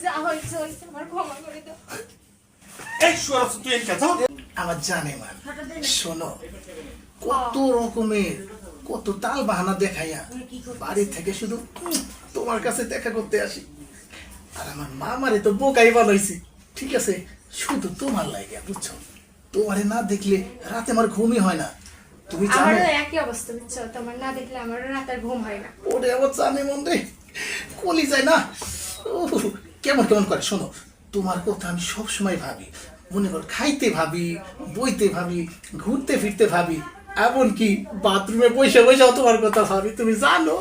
যা হয়েছে হয়েছে, আমার ক্ষমা করে দাও। এই শুয়ার তুই এই কথা আমার জানে মান শোনো, কত রকমের কত তাল বাহানা দেখাইয়া বাড়ি থেকে শুধু তোমার কাছে দেখা করতে আসি। আর আমার মামারে তো বোকাই বানাইছি, ঠিক আছে, শুধু তোমার লাগে, বুঝছো? তোমারে না দেখলে রাতে আমার ঘুমই হয় না। তুমি জানো আমারও একই অবস্থা, বুঝছো? তোমার না দেখলে আমারও রাত আর ঘুম হয় না। ওরে আমার জানে মন রে, কলি যায় না, কেমন কেমন করে। শোনো, তোমার কথা আমি সব সময় ভাবি, মনে কর খাইতে ভাবি, বইতে ভাবি, ঘুরতে ফিরতে ভাবি, এমনকি বাথরুমে বসে বসে তোমার কথা ভাবি, তুমি জানো।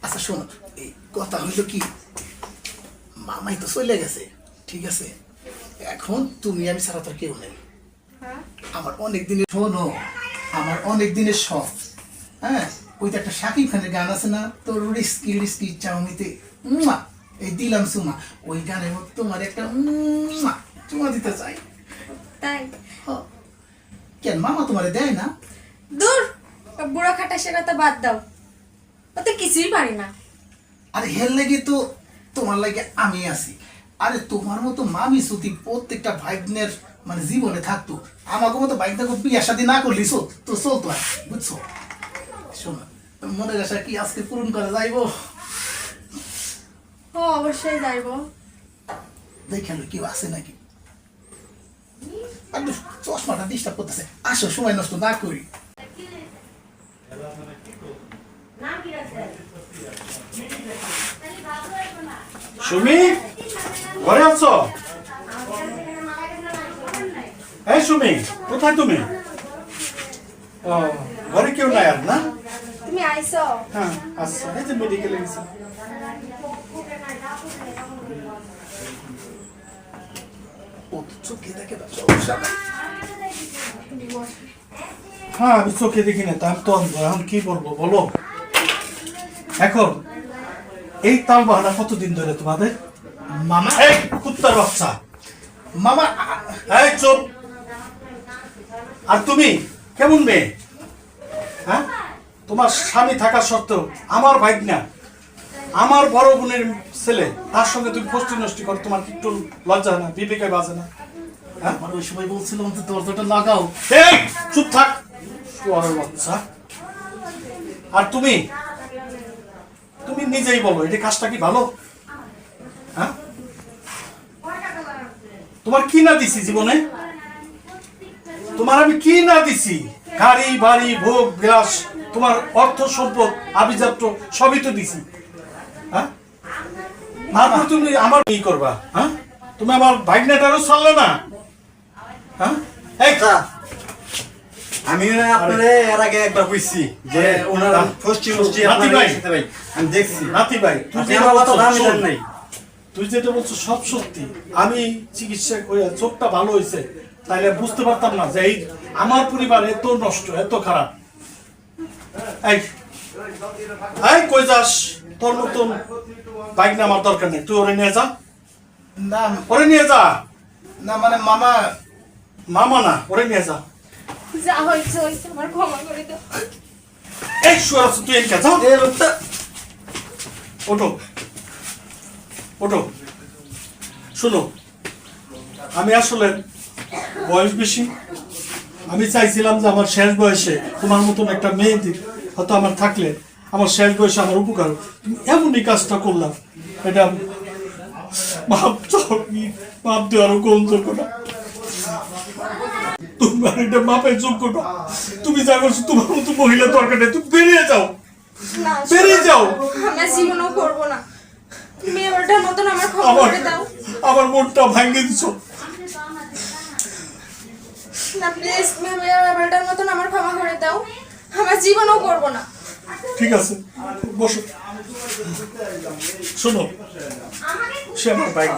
আচ্ছা শোনো, এই কথা হইলো কি, মামাই তো চলে গেছে, ঠিক আছে, এখন তুমি আমি ছাড়া তো আর কেউ নেই। হ্যাঁ, আমার অনেক দিনের, শোনো, আমার অনেক দিনের শখ, হ্যাঁ, ওই তো একটা শাকিব খানের গান আছে না, তোর রিস্কি রিস্কি চাউমিতে এই দিলাম সুমা, ওই গানের মধ্যে তোমার একটা চুমা দিতে চাই। তাই? কেন মামা তোমারে দেয় না? দূর, বুড়ো খাটা সে কথা বাদ দাও, ও তো কিছুই পারি না। আরে হেল লেগে তো তোমার লাগে আমি আছি। আরে তোমার মতো মামি সুতি প্রত্যেকটা ভাইগনের মানে জীবনে থাকতো, আমাকে মতো ভাইগনাকে বিয়ে শাদী না করলি তো চলতো আর, বুঝছো? শোনো, মনের আশা কি আজকে পূরণ করা যাইবো? ও অবশ্যই যাইবো। দেখেন কেউ আছে নাকি? আর চশমাটা ডিস্টার্ব করতেছে, আসো সময় নষ্ট না করি। সুমি, ঘরে আছো? এই সুমি, কোথায় তুমি? ও, ঘরে কেউ নাই আর না? তুমি আইছো? হ্যাঁ, আচ্ছা, এই যে মেডিকেলে গেছি। ও তো চোখে দেখে না, সমস্যা নাই। হ্যাঁ, আমি চোখে দেখি না, তা আমি তো অন্ধ, এখন কি করবো বলো? এখন এই তাল বাহানা কতদিন ধরে তোমাদের? মামা, এই কুত্তার বাচ্চা, মামা, এই চুপ! আর তুমি কেমন মেয়ে? হ্যাঁ, তোমার স্বামী থাকা সত্ত্বেও আমার ভাইগনা, আমার বড় বোনের ছেলে, তার সঙ্গে তুমি ফষ্টি নষ্টি করো, তোমার কি একটু লজ্জা হয় না, বিবেকে বাজে না? হ্যাঁ, আমার ওই সময় বলছিলাম তো দরজাটা লাগাও। এই চুপ থাক, শুয়ারের বাচ্চা! আর তুমি তুমি নিজেই বলো, এটা কাজটা কি ভালো? হ্যাঁ, তোমার কি না দিছি জীবনে? তোমার আমি কি না দিছি? গাড়ি বাড়ি ভোগ বিলাস, তোমার অর্থ সম্পদ আভিজাত্য সবই তো দিছি। হ্যাঁ, তারপর তুমি আমার কি করবা? হ্যাঁ, তুমি আমার ভাগ্নেটারও ছাড়লে না। হ্যাঁ, এই আমি আপনারে এর আগে একবার বুঝছি যে ওনারা ফষ্টি ফষ্টি নাতি ভাই, আমি দেখছি নাতি ভাই, তুই আপনি যেটা আমার কথা বলছো, দামি শোন। দেন নাই। তুই যেটা বলছো সব সত্যি। আমি চিকিৎসা করে চোখটা ভালো হয়েছে, তাইলে বুঝতে পারতাম না যে এই আমার পরিবার এত নষ্ট, এত খারাপ। এই এই কই যাস? তোর মতন বাইক না আমার দরকার নেই, তুই ওরে নিয়ে যা, না ওরে নিয়ে যা। না মানে মামা, মামা না, ওরে নিয়ে যা। যা হয়েছে হয়েছে, আমার ক্ষমা করে দাও। এই শুয়ার তুই এই যা, ওঠো ওঠো। শোনো, আমি আসলে বয়স বেশি, আমি চাইছিলাম যে আমার শেষ বয়সে তোমার মতন একটা মেয়ে হয়তো আমার থাকলে আমার শেষ বয়সে আমার উপকার। তুমি এমনই কাজটা করলাম, এটা মাপ দেওয়ারও কোন যোগ্য না, তোমার এটা মাপের যোগ্য না। তুমি যা করছো, তোমার মতো মহিলা দরকার নেই, তুমি বেরিয়ে যাও, না, বেরিয়ে যাও। আমি জীবনও করবো না। তুমি এবারটার মতন আমার ক্ষমা করে দাও। আমার মনটা ভাঙিয়ে দিছো। না প্লিজ, তুমি এবারটার মতন আমার ক্ষমা করে দাও, আমার জীবনও করবো না। ঠিক আছে, বসো। শোনো, সে আমার বাইক,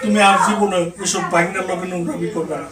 তুমি আর জীবনে এসব বাইক না লগে নোংরামি করবে না।